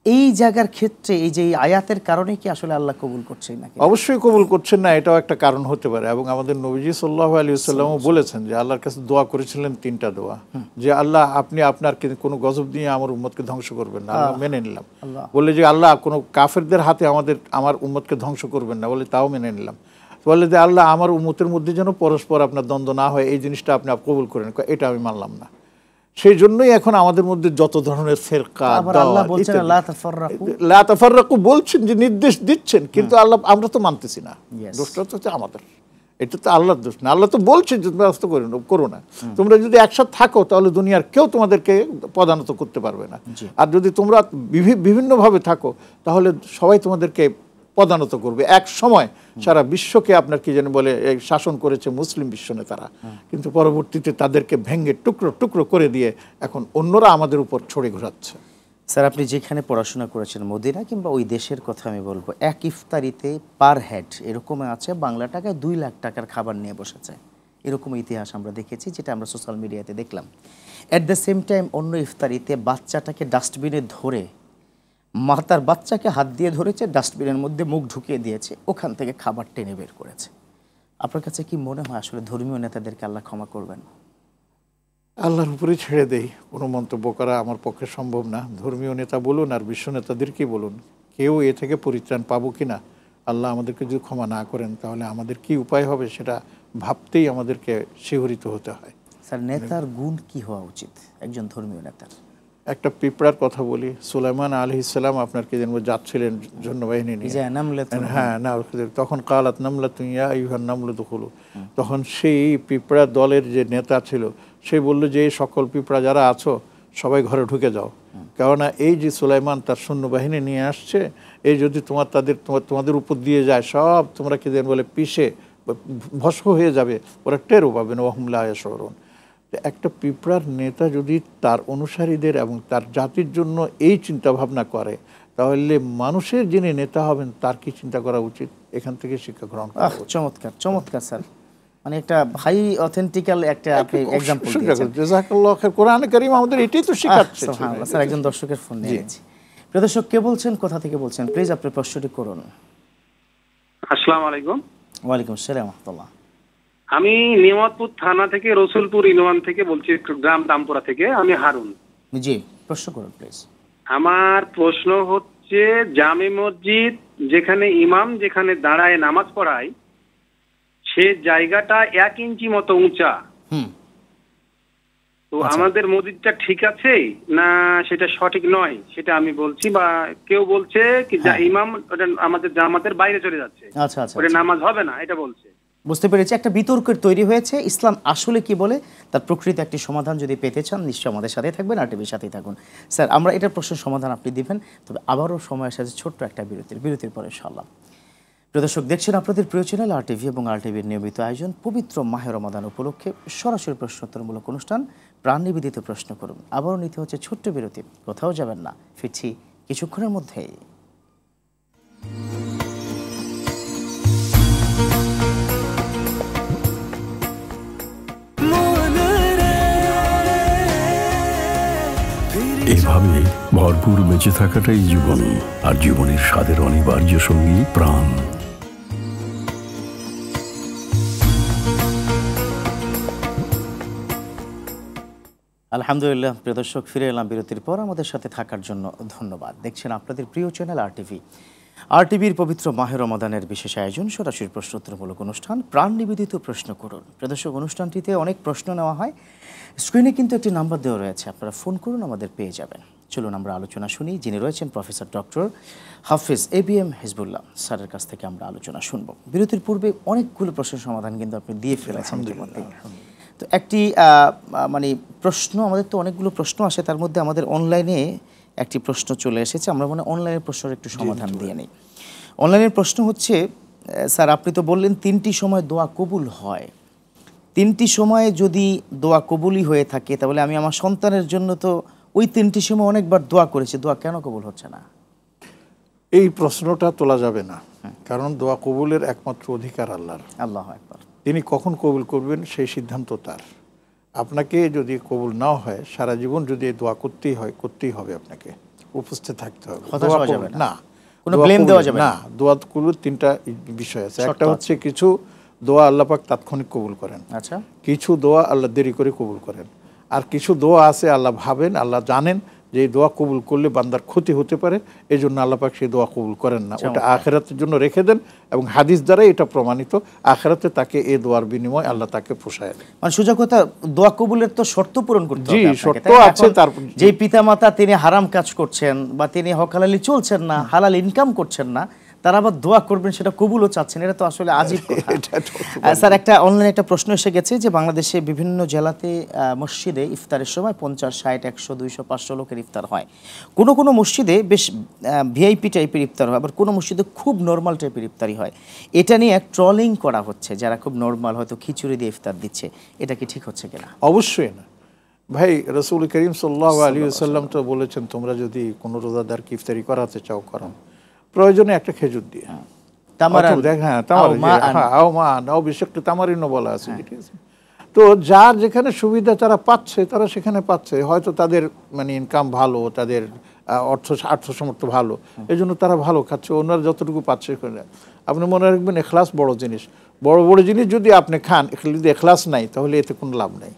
এই জায়গার ক্ষেত্রে এই যে এই আয়াতের কারণে কি আসলে আল্লাহ কবুল করছেন নাকি? অবশ্যই কবুল করছেন না, এটাও একটা কারণ হতে পারে। এবং আমাদের নবীজি সাল্লাল্লাহু আলাইহি ওয়াসাল্লামও বলেছেন যে আল্লাহর কাছে দোয়া করেছিলেন 3টা দোয়া, যে আল্লাহ আপনি আপনার কোনো গজব দিয়ে আমার উম্মতকে ধ্বংস করবেন না, আল্লাহ মেনে নিলাম। বলে যে আল্লাহ কোনো কাফেরদের হাতে আমার উম্মতকে ধ্বংস করবেন না, বলে তাও মেনে নিলাম। বলে যে আল্লাহ আমার উম্মতের মধ্যে যেন পরস্পর আপনার দ্বন্দ্ব না হয়, এই জিনিসটা আপনি কবুল করেন, এটা আমি মানলাম না। সেই জন্যই এখন আমাদের মধ্যে যত ধরনের ফেরকা, আল্লাহ বলছেন লা তাফাররাকু, লা তাফাররাকু বলছেন, যে নির্দেশ দিচ্ছেন, কিন্তু আল্লাহ আমরা তো মানতেছি না। দোষটা তো হচ্ছে আমাদের, এটা তো আল্লাহর দোষ না। আল্লাহ তো বলছেন যে তোমরা রাস্তা করো না, তোমরা যদি একসাথে থাকো তাহলে দুনিয়ার কেউ তোমাদেরকে পদানত করতে পারবে না। আর যদি তোমরা বিভিন্নভাবে থাকো তাহলে সবাই তোমাদেরকে পদানত করবে। এক সময় সারা বিশ্বকে আপনার কি যেন বলে শাসন করেছে মুসলিম বিশ্ব নেতারা, কিন্তু পরবর্তীতে তাদেরকে ভেঙে টুকরো টুকরো করে দিয়ে এখন অন্যরা আমাদের উপর ছড়ে ঘোরাচ্ছে। স্যার, আপনি যেখানে পড়াশোনা করেছেন মদিনা কিংবা ওই দেশের কথা আমি বলবো, এক ইফতারিতে পার হেড এরকম আছে বাংলা টাকায় 2 লাখ টাকার খাবার নিয়ে বসেছে, এরকম ইতিহাস আমরা দেখেছি, যেটা আমরা সোশ্যাল মিডিয়াতে দেখলাম। অ্যাট দ্য সেম টাইম অন্য ইফতারিতে বাচ্চাটাকে ডাস্টবিনে ধরে, মাতার বাচ্চাকে হাত দিয়ে ধরেছে, ডাস্টবিনের মধ্যে মুখ ঢুকিয়ে দিয়েছে, ওখান থেকে খাবার টেনে বের করেছে। আপনার কাছে কি মনে হয় আসলে ধর্মীয় নেতাদেরকে আল্লাহ ক্ষমা করবেন? আল্লাহর উপরে ছেড়ে দেই, কোনো মন্তব্য করা আমার পক্ষে সম্ভব না। ধর্মীয় নেতা বলুন আর বিশ্ব নেতাদেরকেই বলুন, কেউ এ থেকে পরিত্রাণ পাবো কি না, আল্লাহ আমাদেরকে যদি ক্ষমা না করেন তাহলে আমাদের কি উপায় হবে সেটা ভাবতেই আমাদেরকে শিহরিত হতে হয়। স্যার, নেতার গুণ কি হওয়া উচিত একজন ধর্মীয় নেতার? একটা পিঁপড়ার কথা বলি। সুলাইমান আলাইহিস সালাম আপনার কি যেন যাচ্ছিলেন সৈন্যবাহিনী নিয়ে, হ্যাঁ না, তখন কালাত নামলাতুন ইয়া আইয়ুহান নামলু দুখুলু, তখন সেই পিঁপড়া দলের যে নেতা ছিল সে বলল যে এই সকল পিঁপড়া যারা আছো সবাই ঘরে ঢুকে যাও, কেননা এই যে সুলাইমান তার সৈন্যবাহিনী নিয়ে আসছে, এই যদি তোমাদের উপর দিয়ে যায় সব তোমরা কি যেন বলে পিষে ভস্ম হয়ে যাবে, ওরা টেরও পাবে না, ওয়াহুম লা ইয়াশউরুন। একটা পিঁপড়ার নেতা যদি তার অনুসারীদের এবং তার জাতির জন্য এই চিন্তা ভাবনা করে, তাহলে মানুষের যিনি নেতা হবেন তার কি চিন্তা করা উচিত, এখান থেকে শিক্ষা গ্রহণ করা উচিত। চমৎকার, চমৎকার স্যার, মানে একটা ভাই অথেন্টিক্যাল একটা আপনি एग्जांपल দিয়েছেন। জাযাকাল্লাহু খাইর। কোরআনে কারীম আমাদের এটাই তো শেখাচ্ছে। সুবহানাল্লাহ। স্যার, একজন দর্শকের ফোন নিয়েছি। প্রিয় দর্শক, কে বলছেন, কোথা থেকে বলছেন, প্লিজ আপনি প্রশ্নটি করুন। আসসালামু আলাইকুম। ওয়ালাইকুম আসসালাম ওয়া রাহমাতুল্লাহ। আমি নিয়ামতপুর থানা থেকে রসুলপুর ইউনিয়ন থেকে বলছি, গ্রাম দামপুরা থেকে। আমি হারুন। জি, প্রশ্ন করুন প্লিজ। আমার প্রশ্ন হচ্ছে, জামে মসজিদ যেখানে ইমাম যেখানে দাঁড়ায় নামাজ পড়ায়, সে জায়গাটা 1 ইঞ্চি মতো উঁচা। তো আমাদের মসজিদটা ঠিক আছে না সেটা সঠিক নয় সেটা আমি বলছি, বা কেউ বলছে কি ইমাম ওটা আমাদের জামাতের বাইরে চলে যাচ্ছে, আচ্ছা আচ্ছা, ওটা নামাজ হবে না, এটা বলছে। বুঝতে পেরেছি, একটা বিতর্কের তৈরি হয়েছে। ইসলাম আসলে কি বলে তার প্রকৃত একটি সমাধান যদি পেতে চান নিশ্চয়ই আমাদের সাথে থাকবেন, আর টিভির সাথেই থাকুন। স্যার, আমরা এটার প্রশ্নের সমাধান আপনি দিবেন, তবে আবারও সময় এসেছে ছোট্ট একটা বিরতির পরে ইনশাআল্লাহ। প্রিয় দর্শক, দেখছেন আপনাদের প্রিয় চ্যানেল RTV এবং RTVর নিয়মিত আয়োজন পবিত্র মাহে রমাদান উপলক্ষে সরাসরি প্রশ্নোত্তরমূলক অনুষ্ঠান প্রাণ নিবেদিত প্রশ্ন করুন। আবারও নিতে হচ্ছে ছোট্ট বিরতি, কোথাও যাবেন না, ফিরছি কিছুক্ষণের মধ্যেই। এভাবে ভরপুর বেঁচে থাকাটাই জীবন, আর জীবনের স্বাদের অনিবার্য সঙ্গী প্রাণ। আলহামদুলিল্লাহ, প্রিয় দর্শক, ফিরে এলাম বিরতির পর। আমাদের সাথে থাকার জন্য ধন্যবাদ। দেখছেন আপনাদের প্রিয় চ্যানেল RTVর পবিত্র মাহে রমাদানের বিশেষ আয়োজন সরাসরি প্রশ্নোত্তরমূলক অনুষ্ঠান প্রাণ নিবেদিত প্রশ্ন করুন। প্রিয় দর্শক, অনুষ্ঠানটিতে অনেক প্রশ্ন নেওয়া হয়। স্ক্রিনে কিন্তু একটি নাম্বার দেওয়া রয়েছে, আপনারা ফোন করুন, আমাদের পেয়ে যাবেন। চলুন আমরা আলোচনা শুনি। যিনি রয়েছেন প্রফেসর ডক্টর হাফিজ ABM হিজবুল্লাহ স্যারের কাছ থেকে আমরা আলোচনা শুনব। বিরতির পূর্বে অনেকগুলো প্রশ্নের সমাধান কিন্তু আপনি দিয়ে ফেলেছেন। তো একটি মানে প্রশ্ন, আমাদের তো অনেকগুলো প্রশ্ন আসে, তার মধ্যে আমাদের অনলাইনে একটি প্রশ্ন চলে এসেছে। আমরা মনে অনলাইনের প্রশ্নের একটু সমাধান দিয়ে নিই। অনলাইনের প্রশ্ন হচ্ছে, স্যার আপনি তো বললেন 3টি সময় দোয়া কবুল হয়। 3টি সময়ে যদি দোয়া কবুলই হয়ে থাকে, তাহলে আমি আমার সন্তানের জন্য তো ওই 3টি সময় অনেকবার দোয়া করেছি, দোয়া কেন কবুল হচ্ছে না? এই প্রশ্নটা তোলা যাবে না, কারণ দোয়া কবুলের একমাত্র অধিকার আল্লাহর। আল্লাহু আকবার। তিনি কখন কবুল করবেন সেই সিদ্ধান্ত তার। আপনাকে যদি কবুল না হয়, সারা জীবন যদি দোয়া করতেই হয়, করতেই হবে, আপনাকে উপস্থিত থাকতে হবে। না, কোনো ব্লেম দেওয়া যাবে না। দোয়া কবুলের 3টা বিষয় আছে। একটা হচ্ছে কিছু দোয়া আল্লাহ পাক তাৎক্ষণিক কবুল করেন, আচ্ছা, কিছু দোয়া আল্লাহ দেরি করে কবুল করেন, আর কিছু দোয়া আছে আল্লাহ ভাবেন, আল্লাহ জানেন যে এই দোয়া কবুল করলে বান্দার ক্ষতি হতে পারে, এই জন্য আল্লাহ পাক সেই দোয়া কবুল করেন না। ওটা আখিরাতের জন্য রেখে দেন, এবং হাদিস দ্বারাই এটা প্রমাণিত। আখিরাতে তাকে এই দোয়ার বিনিময়ে আল্লাহ তাকে পোষায় দেন। মানে সোজা কথা, দোয়া কবুলের তো শর্ত পূরণ করতে হবে। জি, শর্ত আছে। তার যে পিতামাতা তিনি হারাম কাজ করছেন বা তিনি হকালালি চলছেন না, হালাল ইনকাম করছেন না, তারা আবার দোয়া করবেন সেটা কবুলও চাচ্ছেন, এটা তো আসলে আজীব কথা। স্যার, একটা অনলাইনে একটা প্রশ্ন এসে গেছে যে বাংলাদেশে বিভিন্ন জেলাতে মসজিদে ইফতারের সময় 50, 60, 100, 200, 500 লোকের ইফতার হয়। কোনো কোনো মসজিদে বেশ VIP টাইপের ইফতার হয়, আবার কোনো মসজিদে খুব নর্মাল টাইপের ইফতারি হয়। এটা নিয়ে ট্রলিং করা হচ্ছে, যারা খুব নর্মাল হয়তো খিচুড়ি দিয়ে ইফতার দিচ্ছে, এটা কি ঠিক হচ্ছে কিনা? অবশ্যই না ভাই। রাসূল করিম সাল্লাল্লাহু আলাইহি ওয়াসাল্লাম তো বলেছেন, তোমরা যদি কোনো রোজাদারকে ইফতারি করাতে চাও, করো, প্রয়োজনে একটা খেজুর দিয়ে। বলা আছে। তো যার যেখানে সুবিধা তারা পাচ্ছে, তারা সেখানে পাচ্ছে। হয়তো তাদের মানে ইনকাম ভালো, তাদের অর্থ সামর্থ্য ভালো, এই জন্য তারা ভালো খাচ্ছে। ওনারা যতটুকু পাচ্ছে, আপনি মনে রাখবেন এখলাস বড় জিনিস। বড় বড় জিনিস যদি আপনি খান, যদি এখলাস নাই, তাহলে এতে কোনো লাভ নাই।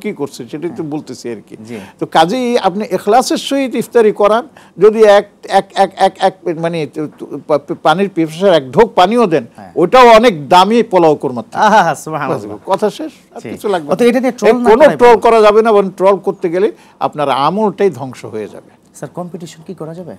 কি করছে সেটাই তো বলতেছি আর কি। তো কাজেই আপনি এখলাসের সহিত ইফতারি করান। যদি মানে পানির পিপাসার এক ঢোক পানিও দেন, ওটাও অনেক দামি পোলাও কোরমা। কথা শেষ, আর কিছু লাগবে। কোনো ট্রল করা যাবে না, বরং ট্রল করতে গেলে আপনার আমলটাই ধ্বংস হয়ে যাবে। স্যার, কম্পিটিশন কি করা যাবে?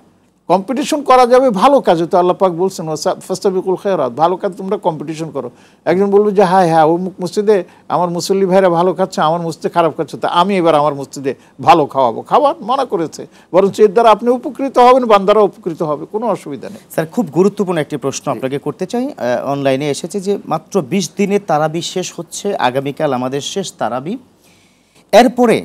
কম্পিটিশন করা যাবে ভালো কাজে। তো আল্লাহ পাক বলছেন, ফাস্তাবিকুল খায়রাত, ভালো কাজ তোমরা কম্পিটিশন করো। একজন বলবে যে হ্যাঁ অমুক মসজিদে আমার মুসল্লি ভাইরা ভালো খাচ্ছে, আমার মসজিদে খারাপ খাচ্ছে, তা আমি এবার আমার মসজিদে ভালো খাওয়াবো। খাওয়ান, মানা করেছে, বরং এর দ্বারা আপনি উপকৃত হবেন, বান্দারা উপকৃত হবে, কোনো অসুবিধা নেই। স্যার, খুব গুরুত্বপূর্ণ একটি প্রশ্ন আপনাকে করতে চাই। অনলাইনে এসেছে যে মাত্র 20 দিনে তারাবি শেষ হচ্ছে, আগামীকাল আমাদের শেষ তারাবি। এরপরে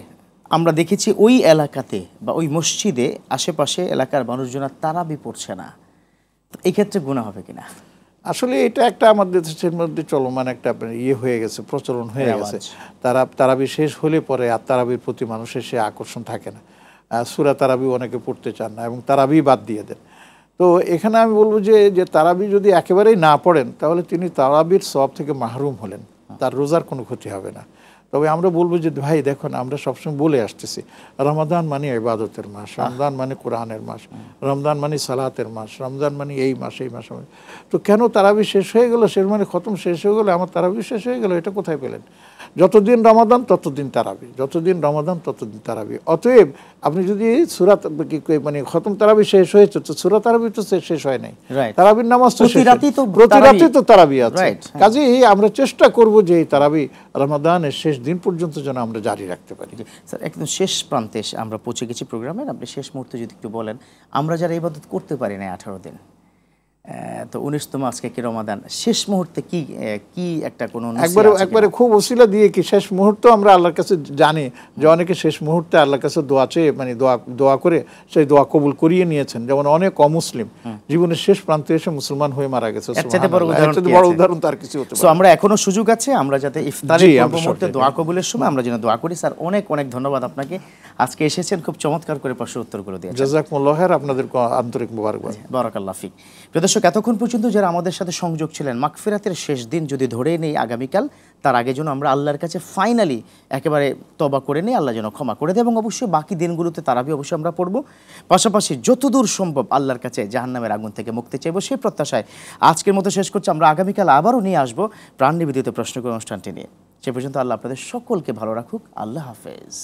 আমরা দেখেছি ওই এলাকাতে বা ওই মসজিদে আশেপাশে এলাকার মানুষজন তারাবি পড়ছে না, এই ক্ষেত্রে গুনাহ হবে কিনা? আসলে এটা একটা আমাদের দেশের মধ্যে চলমান একটা হয়ে গেছে, প্রচলন হয়ে গেছে। তারাবি শেষ হলে পরে আর তারাবির প্রতি মানুষের সে আকর্ষণ থাকে না। সূরা তারাবি অনেকে পড়তে চান না, এবং তারাবি বাদ দিয়ে দেন। তো এখানে আমি বলবো যে তারাবি যদি একেবারেই না পড়েন, তাহলে তিনি তারাবির সওয়াব থেকে মাহরুম হলেন, তার রোজার কোনো ক্ষতি হবে না। তবে আমরা বলবো যে ভাই দেখুন, আমরা সবসময় বলে আসতেছি, রমাদান মানে ইবাদতের মাস, রমজান মানে কোরআনের মাস, রমজান মানে সালাতের মাস, রমজান মানে এই মাস, এই মাস। তো কেন তারাবি শেষ হয়ে গেল, শেষ মানে খতম শেষ হয়ে গেল, আমার তারাবি শেষ হয়ে গেল, এটা কোথায় পেলেন? যতদিন রমাদান ততদিন তারাবি, যতদিন রমাদান ততদিন তারাবি। অতএব আপনি যদি সূরা মানে খতম তারাবি শেষ হয়েছে, তো সূরা তারাবি তো শেষ হয় নাই, তারাবির নামাজ তো প্রতি রাতেই তো তারাবি আছে। কাজেই আমরা চেষ্টা করব যে এই তারাবি রমাদানের শেষ দিন পর্যন্ত যেন আমরা জারি রাখতে পারি। স্যার, একদম শেষ প্রান্তে আমরা পৌঁছে গেছি প্রোগ্রামের। আপনি শেষ মুহূর্তে যদি একটু বলেন, আমরা যারা ইবাদত করতে পারি না 18 দিন, তো 19তম আজকে কি রমাদান, শেষ মুহূর্তে কি একটা কোনো একবারে খুব ওসিলা দিয়ে কি শেষ মুহূর্ত আমরা আল্লাহর কাছে জানি যে অনেকে শেষ মুহূর্তে আল্লাহর কাছে দোয়া চেয়ে মানে দোয়া করে সেই দোয়া কবুল করিয়ে নিয়েছেন। যেমন অনেক অমুসলিম জীবনের শেষ প্রান্তে এসে মুসলমান হয়ে মারা গেছে। বড় উদাহরণ তার কিছু হতে পারে। আমরা এখনো সুযোগ আছে, আমরা যাতে ইফতারের মুহূর্তে দোয়া কবুলের সময় আমরা যেন দোয়া করি। স্যার, অনেক অনেক ধন্যবাদ আপনাকে, আজকে এসেছেন, খুব চমৎকার করে প্রশ্ন উত্তরগুলো দিয়েছেন। জাযাকুমুল্লাহ খাইর, আপনাদের আন্তরিক মোবারকবাদ। বারাকাল্লাহ ফিক। প্রিয় দর্শক, এতক্ষণ পর্যন্ত যারা আমাদের সাথে সংযোগ ছিলেন, মাগফিরাতের শেষ দিন যদি ধরে নেই আগামীকাল, তার আগে যেন আমরা আল্লাহর কাছে ফাইনালি একেবারে তওবা করে নিই, আল্লাহ যেন ক্ষমা করে দেয়, এবং অবশ্যই বাকি দিনগুলোতে তারাবি অবশ্যই আমরা পড়ব। পাশাপাশি যতদূর সম্ভব আল্লাহর কাছে জাহান্নামের আগুন থেকে মুক্তি চাইব, সেই প্রত্যাশায় আজকের মতো শেষ করছি। আমরা আগামীকাল আবারও নিয়ে আসবো প্রাণ নিবেদিত প্রশ্ন অনুষ্ঠানটি নিয়ে। সে পর্যন্ত আল্লাহ আপনাদের সকলকে ভালো রাখুক। আল্লাহ হাফেজ।